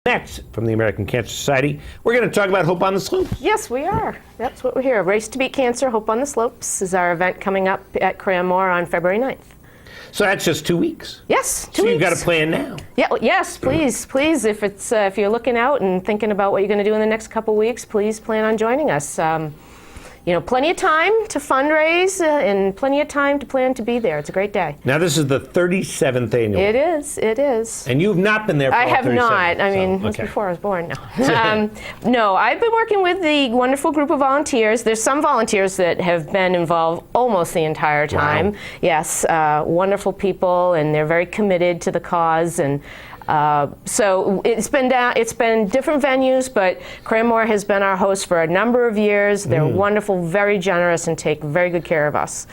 Next, from the American Cancer Society, we're going to talk about Hope on the Slopes. Yes, we are. That's what we're here. Race to Beat Cancer, Hope on the Slopes is our event coming up at Cranmore on February 9th. So that's just 2 weeks. Yes, 2 weeks. So you've got a plan now. Yeah, yes, please. If you're looking out and thinking about what you're going to do in the next couple weeks, please plan on joining us. Plenty of time to fundraise and plenty of time to plan to be there. It's a great day. Now this is the 37th annual. It is. And you've not been there for I all have 37, not. It was before I was born. No. No, I've been working with the wonderful group of volunteers. There's some volunteers that have been involved almost the entire time. Wow. Yes, wonderful people, and they're very committed to the cause. And so it's been different venues, but Cranmore has been our host for a number of years. They're wonderful, very generous, and take very good care of us.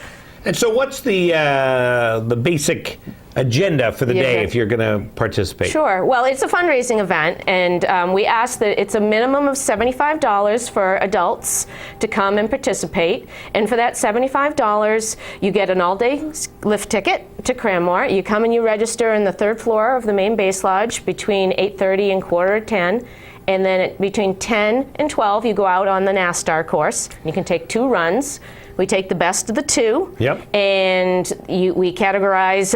And so what's the basic agenda for the day if you're going to participate? Sure. Well, it's a fundraising event, and we ask that it's a minimum of $75 for adults to come and participate. And for that $75, you get an all-day lift ticket to Cranmore. You come and you register in the third floor of the main base lodge between 8:30 and 9:45. And then between 10 and 12, you go out on the NASTAR course. You can take 2 runs. We take the best of the 2, and we categorize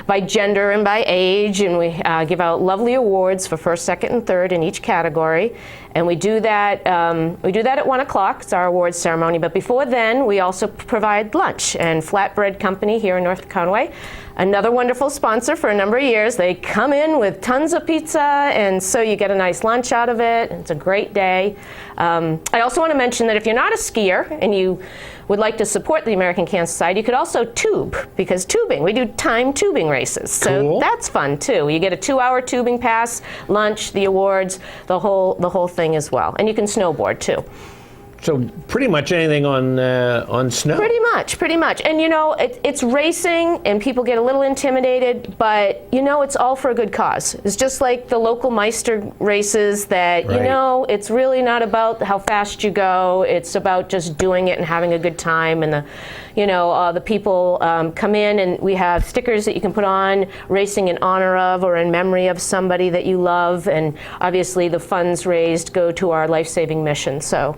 by gender and by age, and we give out lovely awards for first, second, and third in each category. And we do that. At 1 o'clock. It's our awards ceremony. But before then, we also provide lunch. And Flatbread Company here in North Conway, another wonderful sponsor for a number of years. They come in with tons of pizza, and so you get a nice lunch out of it. It's a great day. I also want to mention that if you're not a skier and you would like to support the American Cancer Society, you could also tube, because we do time tubing races. So that's fun too. You get a 2-hour tubing pass, lunch, the awards, the whole thing as well. And you can snowboard too. So pretty much anything on snow? Pretty much. And it's racing, and people get a little intimidated, but it's all for a good cause. It's just like the local Meister races that, it's really not about how fast you go. It's about just doing it and having a good time. And the people come in, and we have stickers that you can put on, racing in honor of or in memory of somebody that you love. And obviously the funds raised go to our life-saving mission. So,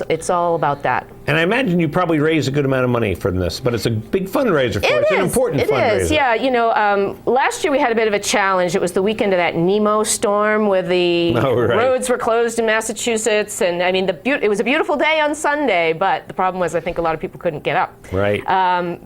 it's all about that. And I imagine you probably raise a good amount of money from this, but it's a big fundraiser for it. It's an important fundraiser. It is, yeah. Last year we had a bit of a challenge. It was the weekend of that Nemo storm where the roads were closed in Massachusetts. And it was a beautiful day on Sunday, but the problem was I think a lot of people couldn't get up. Right.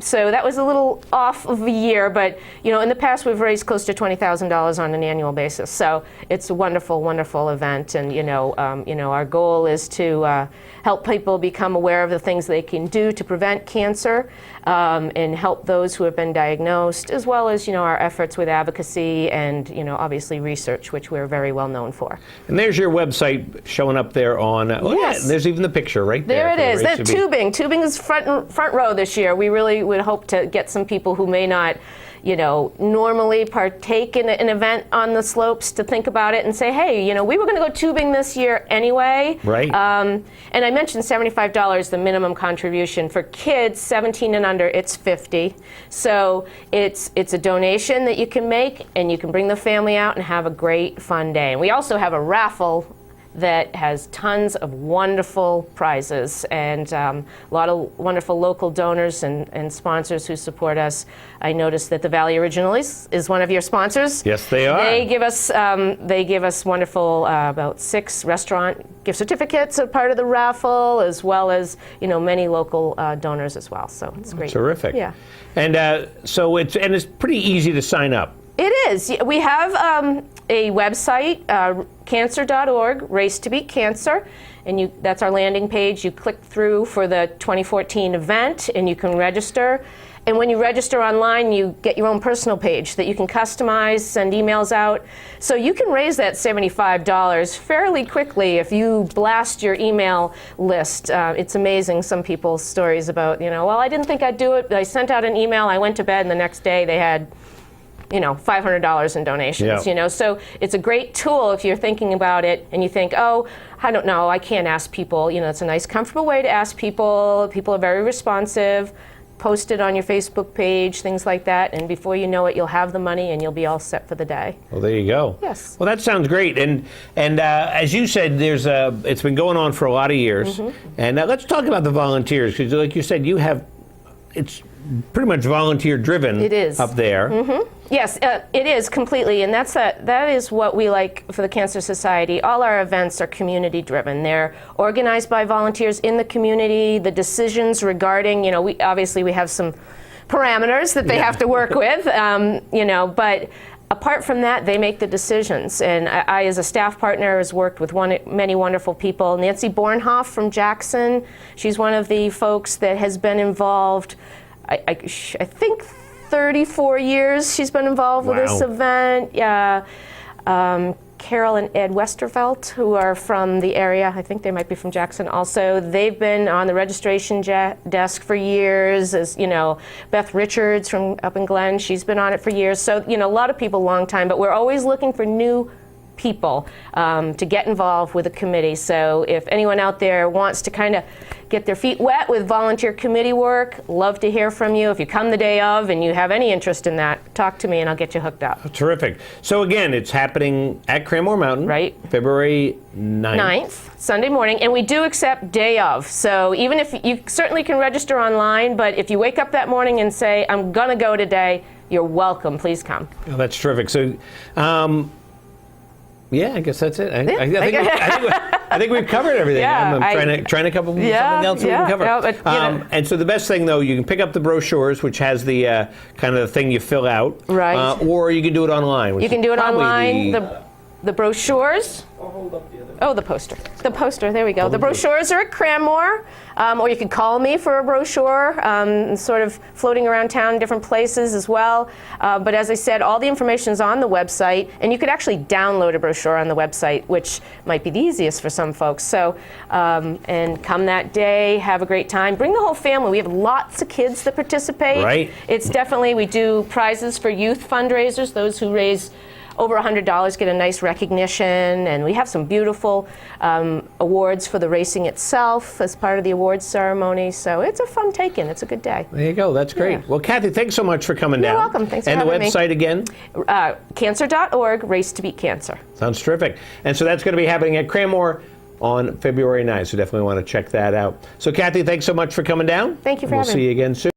So that was a little off of a year, but in the past we've raised close to $20,000 on an annual basis. So it's a wonderful, wonderful event. And our goal is to help people become aware of the things they can do to prevent cancer, and help those who have been diagnosed, as well as our efforts with advocacy and obviously research, which we're very well known for. And there's your website showing up there on. Yes. There's even the picture right there. There it is. That tubing is front row this year. We really would hope to get some people who may not normally partake in an event on the slopes to think about it and say, hey, we were going to go tubing this year anyway. Right. And I mentioned $75, the minimum contribution. For kids 17 and under, it's $50. So it's a donation that you can make, and you can bring the family out and have a great, fun day. And we also have a raffle that has tons of wonderful prizes, and a lot of wonderful local donors and sponsors who support us. I noticed that the Valley Originals is one of your sponsors. Yes, they are. They give us wonderful about 6 restaurant gift certificates as part of the raffle, as well as many local donors as well. So it's great. Terrific. Yeah. And so it's pretty easy to sign up. It is. We have a website, cancer.org, Race to Beat Cancer, and that's our landing page. You click through for the 2014 event, and you can register. And when you register online, you get your own personal page that you can customize, send emails out. So you can raise that $75 fairly quickly if you blast your email list. It's amazing, some people's stories about, well, I didn't think I'd do it, but I sent out an email, I went to bed, and the next day they had $500 in donations. So it's a great tool if you're thinking about it and you think, oh, I don't know, I can't ask people. It's a nice, comfortable way to ask people. People are very responsive. post it on your Facebook page, things like that, and before you know it, you'll have the money and you'll be all set for the day. Well, there you go. Yes. Well, that sounds great. And as you said, it's been going on for a lot of years. And let's talk about the volunteers, because like you said, it's pretty much volunteer driven. It is. Up there. Yes, it is completely, and that is what we like for the Cancer Society. All our events are community driven. They're organized by volunteers in the community. The decisions regarding, we obviously have some parameters that they have to work with, but apart from that, they make the decisions. And I as a staff partner, has worked with many wonderful people. Nancy Bornhoff from Jackson, she's one of the folks that has been involved, I think 34 years she's been involved with this event. Yeah. Carol and Ed Westervelt, who are from the area, I think they might be from Jackson also. They've been on the registration desk for years. As Beth Richards from up in Glen, she's been on it for years. So a lot of people, long time. But we're always looking for new people to get involved with the committee. So if anyone out there wants to kind of get their feet wet with volunteer committee work, love to hear from you. If you come the day of and you have any interest in that, talk to me and I'll get you hooked up. Terrific. So again, it's happening at Cranmore Mountain. Right. February 9th, Sunday morning, and we do accept day of. So even if you certainly can register online, but if you wake up that morning and say, I'm going to go today, you're welcome. Please come. Oh, that's terrific. So, yeah, I guess that's it. I think we've covered everything. Yeah, I'm trying to come up with something else we can cover. No, but, and so the best thing, though, you can pick up the brochures, which has the kind of the thing you fill out. Right. Or you can do it online. You can do it online. The brochures. Oh, the poster. The poster, there we go. The brochures are at Cranmore, or you can call me for a brochure, sort of floating around town in different places as well. But as I said, all the information is on the website, and you could actually download a brochure on the website, which might be the easiest for some folks. So, and come that day, have a great time. Bring the whole family. We have lots of kids that participate. Right. It's definitely, we do prizes for youth fundraisers, those who raise over $100 get a nice recognition, and we have some beautiful awards for the racing itself as part of the awards ceremony. So it's a fun take-in. It's a good day. There you go. That's great. Yeah. Well, Kathy, thanks so much for coming down. You're welcome. Thanks for having me. And the website again? Cancer.org, Race to Beat Cancer. Sounds terrific. And so that's going to be happening at Cranmore on February 9th. So definitely want to check that out. So, Kathy, thanks so much for coming down. Thank you for having me. We'll see you again soon.